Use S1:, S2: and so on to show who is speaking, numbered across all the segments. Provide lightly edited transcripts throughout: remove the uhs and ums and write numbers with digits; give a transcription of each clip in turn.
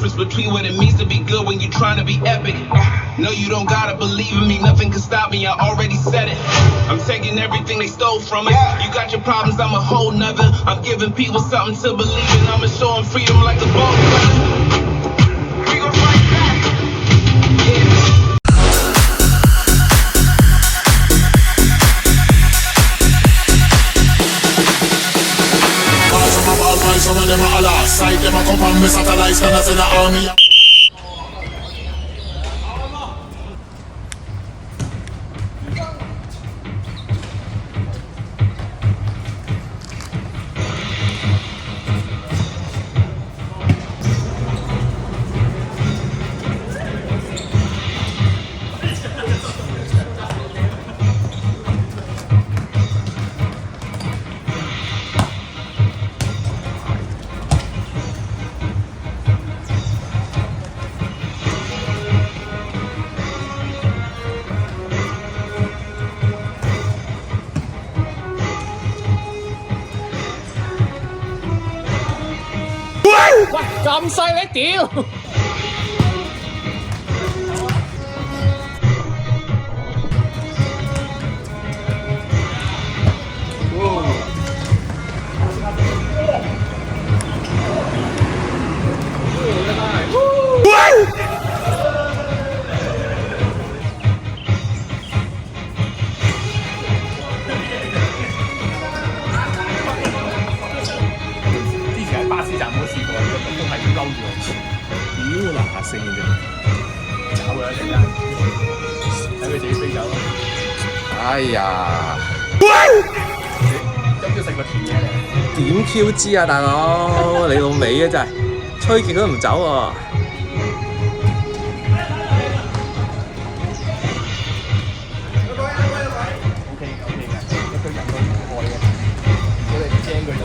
S1: difference between what it means to be good when you're trying to be epic. No, you don't gotta believe in me, nothing can stop me, I already said it. I'm taking everything they stole from us. You got your problems, I'm a whole nother. I'm giving people something to believe in. I'ma show them freedom like a boat. We gon' fight back. Yeah.
S2: Some of them are all outside, them a come from me satellites, and that's in the army.
S3: 喂，咁犀利屌！屌嗱下聲嘅啫，搞佢一陣間，睇佢自己飛走咯。哎呀！今朝食個甜嘢嚟。點 Q 知啊，大佬！你老味啊真係，吹極都唔走喎。OK 嘅，一堆人都唔愛嘅，我哋精佢就。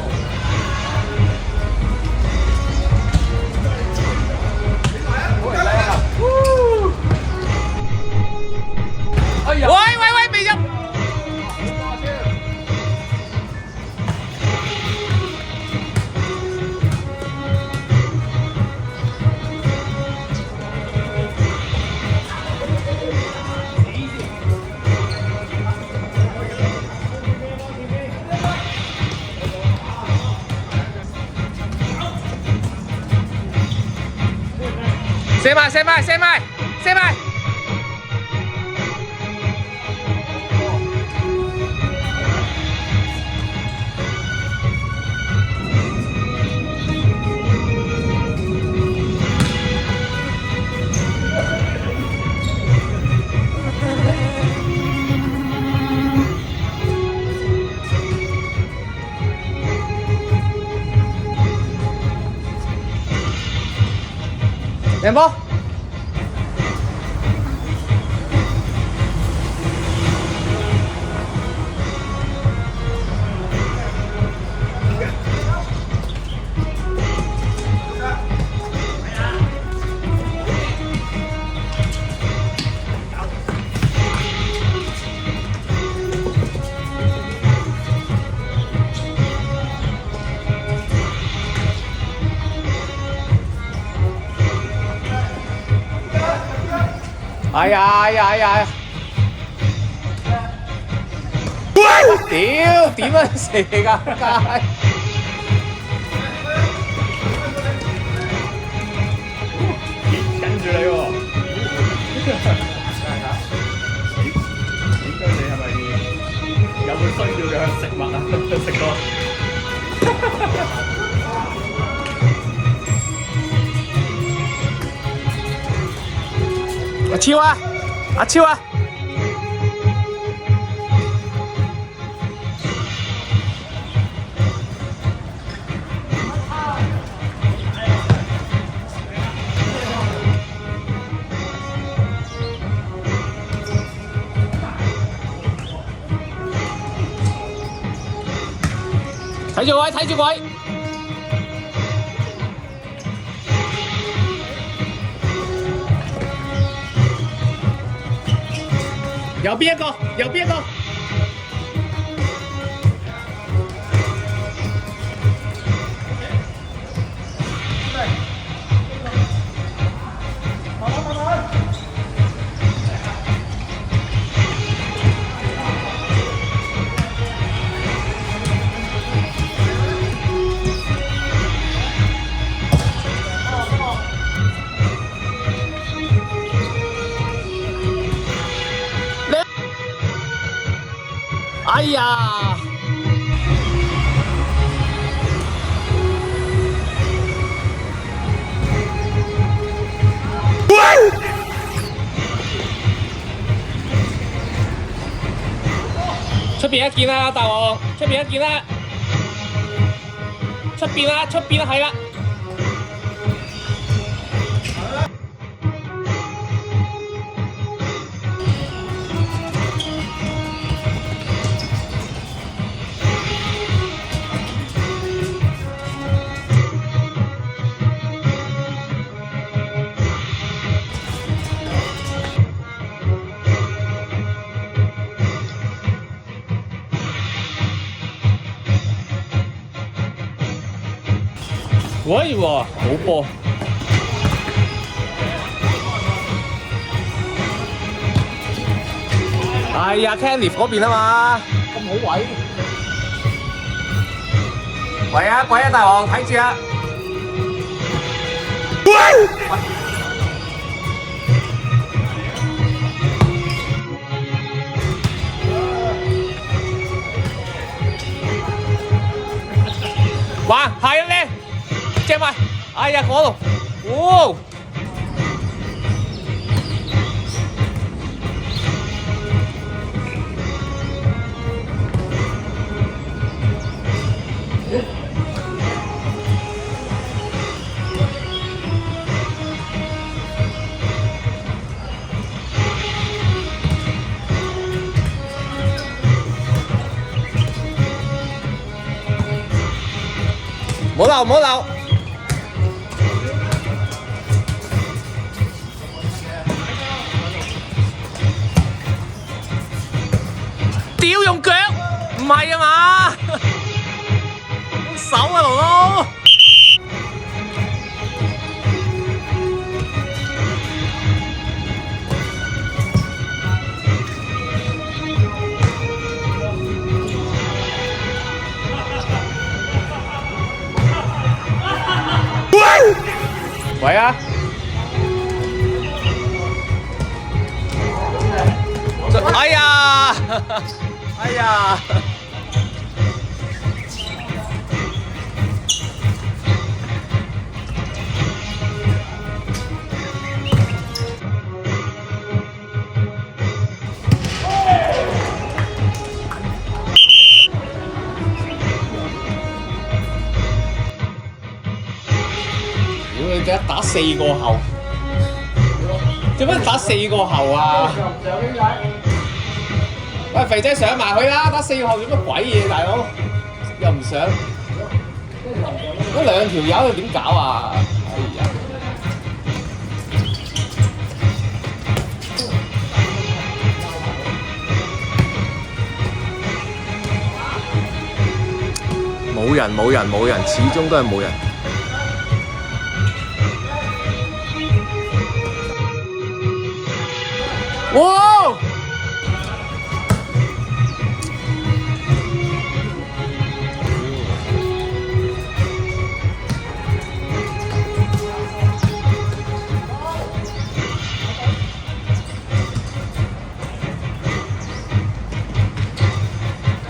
S3: 喂喂喂，未入！射埋射埋射埋射埋！贏波！哎呀哎呀哎呀！屌點樣射㗎街？跟住你喎！應該你係咪有冇需要嘅食物啊？食過。阿超啊！阿超啊！睇住位，睇住位。右邊一個，右邊一個。哎呀！出邊一件啦，大王！出邊一件啦！出邊啦，出邊係啦！喂喎，好波！哎呀 ，Candice 嗰邊啊嘛，咁好位。喂啊，鬼啊，大王，睇住啊！喂！哇，係啊咧！正埋，哎呀嗰度，哇！冇漏冇漏。屌用腳，唔係啊嘛，用手啊龍佬。喂啊！哎呀！哎呀！屌你點解打4個後？做乜打4個後啊？喂，肥仔上埋去啦！打4個後做乜鬼嘢，大佬？又唔上，嗰兩條友點搞啊？哎呀！冇人冇人冇人，始終都係冇人。哇！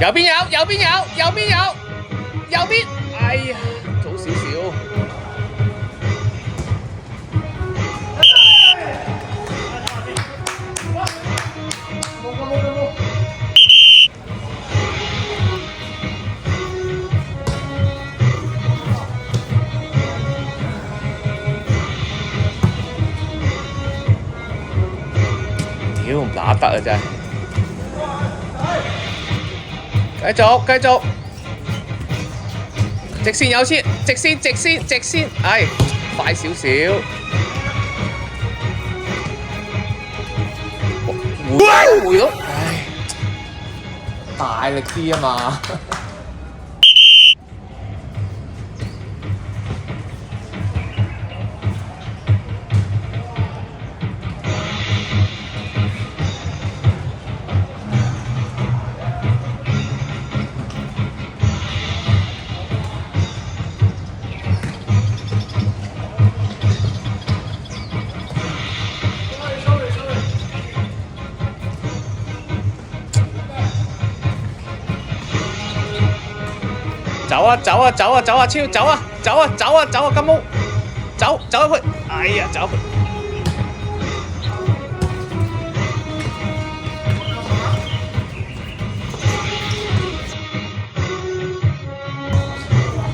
S3: 右邊有，右邊有，右邊有，右邊，哎呀，早少少。屌唔打得啊真係！繼續繼續，直線有先，直線直線直線，唉，快少少，回到，唉，大力啲啊嘛。走啊走啊走啊走啊超走啊走啊走啊走啊金毛走走入去，哎呀走入去。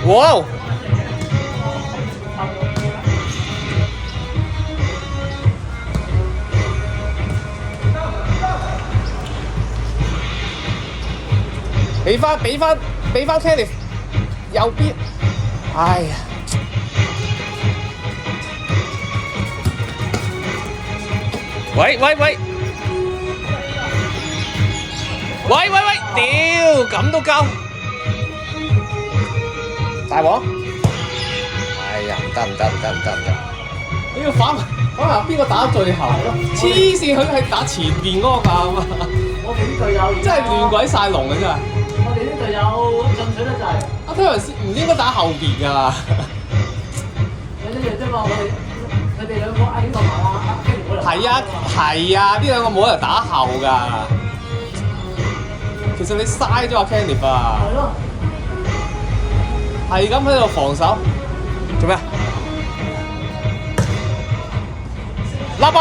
S3: 哇！俾翻 Kenneth 右邊，哎呀！喂！屌咁都交！大鑊！哎呀，唔得！你要反下邊個打最後咯？黐線，佢係打前邊嗰個㗎嘛！
S4: 我哋啲隊友
S3: 真係亂鬼晒龍嘅真係。
S4: 我哋啲隊友進取得滯。
S3: 阿推文唔應該打後邊㗎。
S4: 有一樣啫嘛，佢哋兩個阿英同埋阿 Ken 嗰度。
S3: 係啊，呢兩個冇人打後㗎。其實你嘥咗阿 Kenneth 啊。
S4: 係咯。
S3: 係咁喺度防守，做咩啊？笠啊！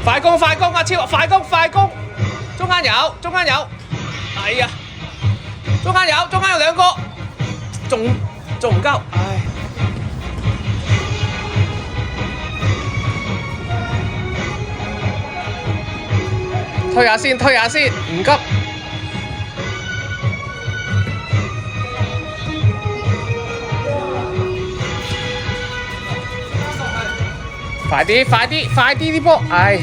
S3: 快攻阿超，快攻！中間有，哎呀，中間有兩個，仲唔夠，唉。推下先，唔急。快啲啲波，唉！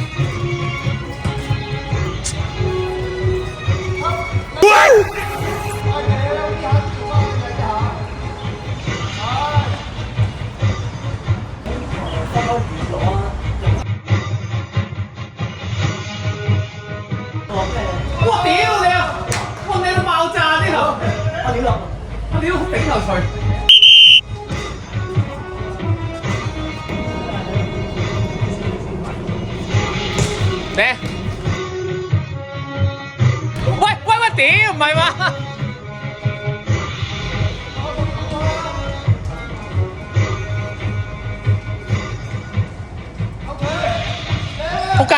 S3: 我屌你啊！我你都爆炸呢頭！我屌頂頭錘！咩？喂！屌唔係嘛？仆街！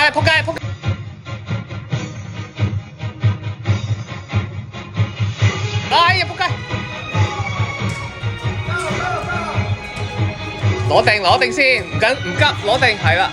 S3: 哎呀仆街！攞定先，唔急，攞定係啦。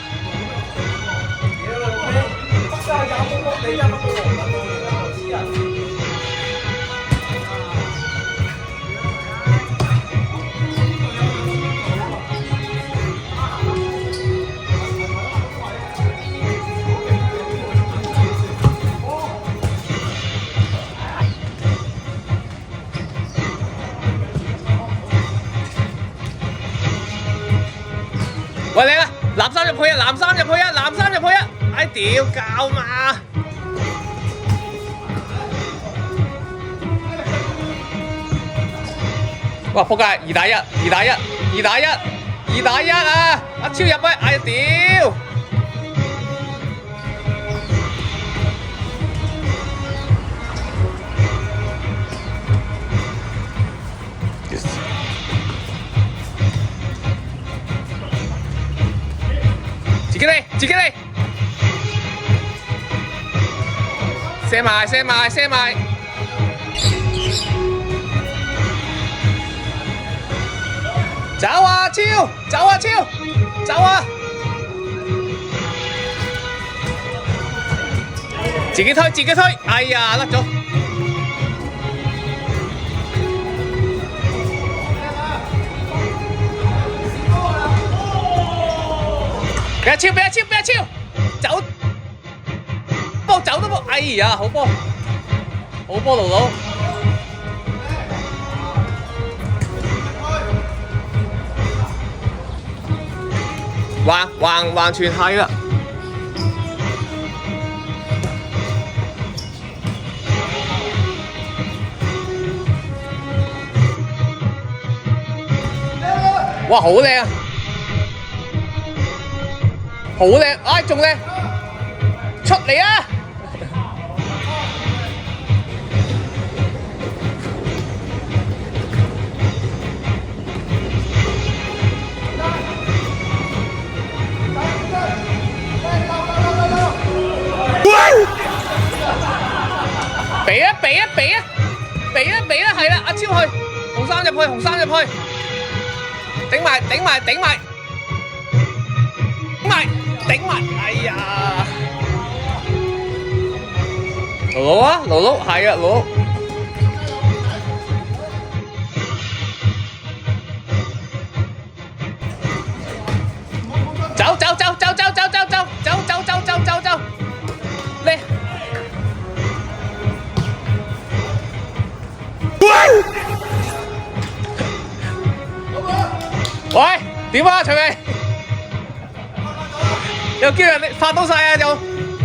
S3: 喂你啦，藍衫入去啊！哎屌教嘛！哇仆街！2打1啊！阿超入去，哎呀屌！自己嚟！射埋！走啊超！自己推！哎呀，甩咗！俾阿超！走都波！哎呀，好波盧佬！橫傳係啦！哇，好靚啊！好靚，唉仲靚，出嚟啊！俾啊俾啊俾啊俾啊俾啊，係啦，阿超去，紅衫入去，紅衫入去，頂埋頂埋頂埋頂埋頂埋，哎呀！盧盧啊，盧盧係啊，盧盧。走走走走走走走走走走走走走走，嚟！喂，點啊，徐偉？又叫人哋發到晒啊，又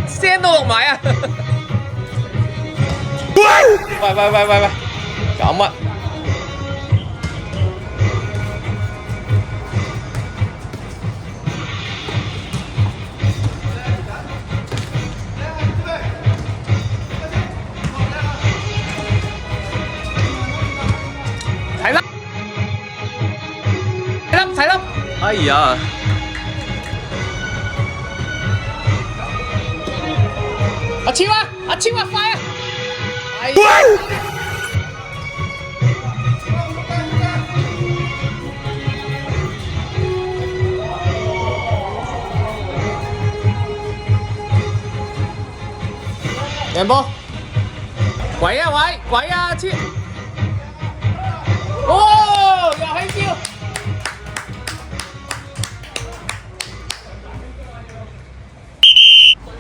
S3: 聲都錄埋啊！喂，搞乜？睇啦！睇啦！哎呀！阿超啊！阿超啊！快啊！哎呀！贏波！喂啊喂！喂啊超！哦，又係超！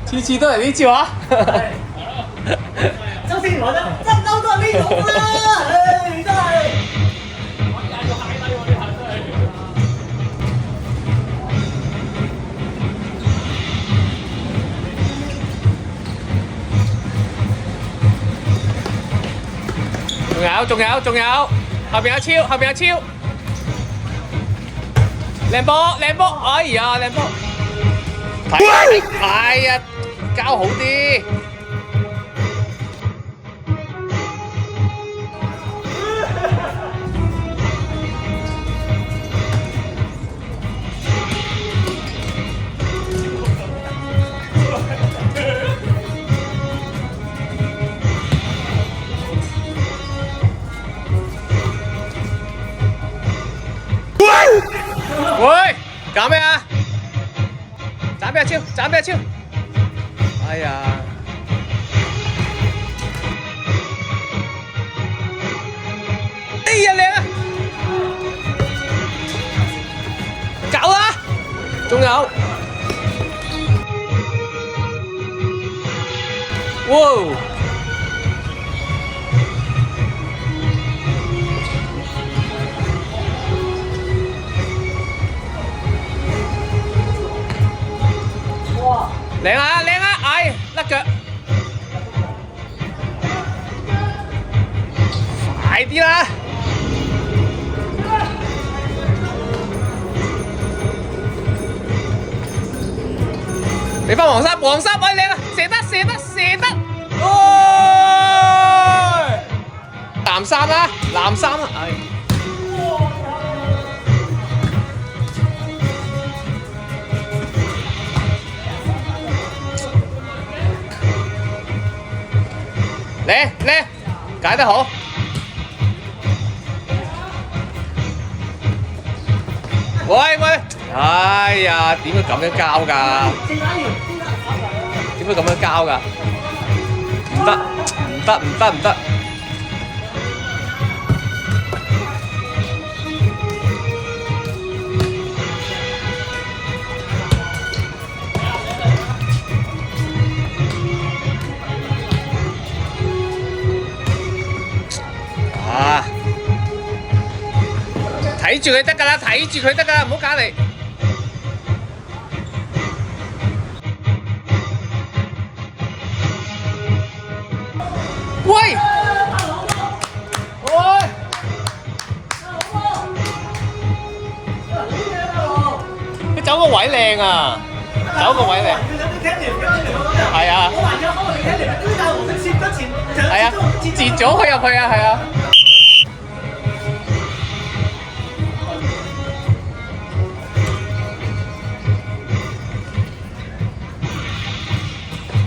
S3: 次次都係呢招啊！
S4: 周星來啦，執兜都係呢種啦，唉，真係。仲有，後邊有超，靚波，哎呀，靚波，睇，哎呀，交好啲。喂，搞咩啊？斬俾阿超！哎呀！哎呀靚啊！搞啦！仲有，哇！靚啊！哎，甩腳，快啲啦！你翻黃衫，哎靚啊，射得！哦，藍衫啦，哎。嚟，解得好。喂，哎呀，點會咁樣交㗎？點會咁樣交㗎？唔得！啊！睇住佢得㗎啦，唔好搞嚟。喂！佢走個位靚啊！走個位嚟。係啊。係啊，截咗佢入去啊，係啊。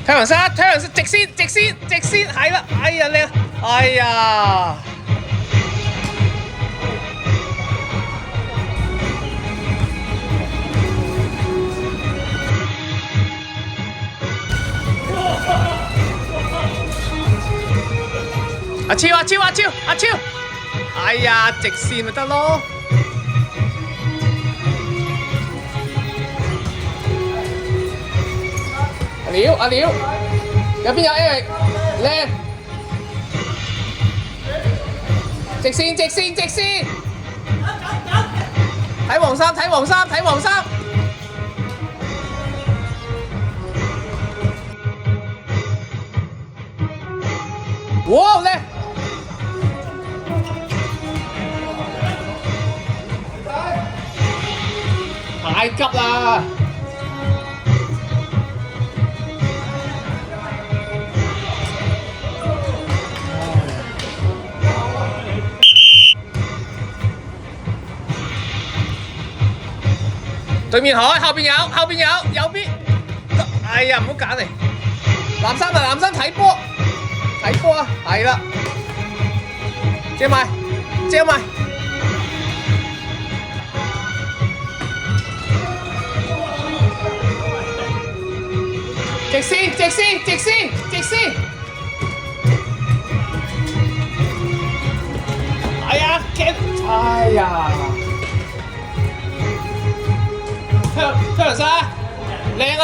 S4: 睇黃沙，睇黃沙，直線，係啦，哎呀靚，哎呀！阿超，哎呀，直線咪得咯。阿廖，有邊有 Eric？ 靚，直線，睇黃衫，哇靚！太急啦！對面海，後邊有，右邊。哎呀，唔好揀嚟。藍衫睇波啊，係啦。借埋。直線。哎呀，哎呀。香蘭沙，靚啊！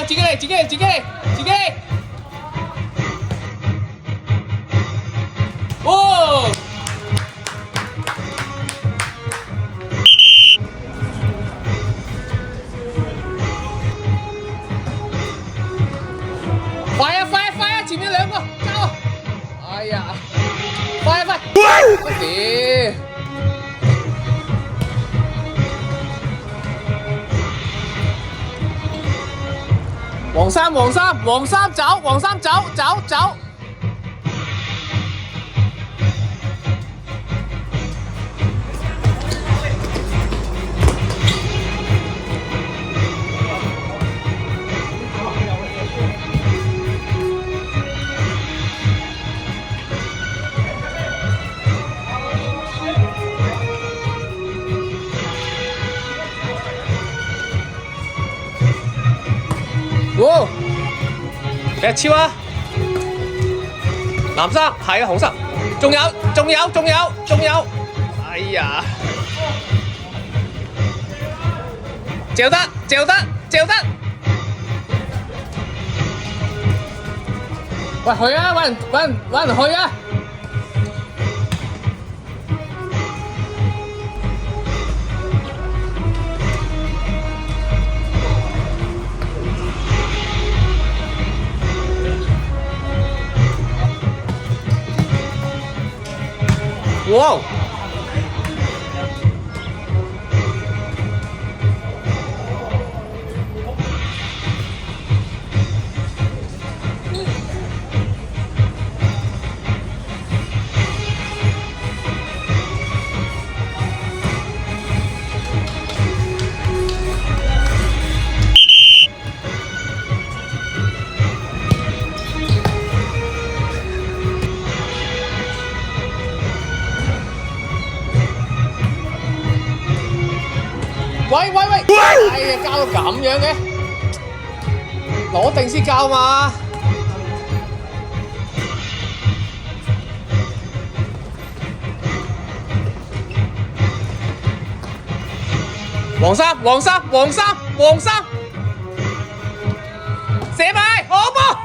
S4: 自己嚟！哦！快啊！前面兩個，交啊！哎呀，快！乜嘢？黃衫走！哇！俾超啊！藍衫係啊，紅衫，仲有！哎呀！嚼得！喂，去啊！搵人去啊！哇！喂！哎呀，交到咁樣嘅，攞定先交嘛。黃衫，射埋，好波！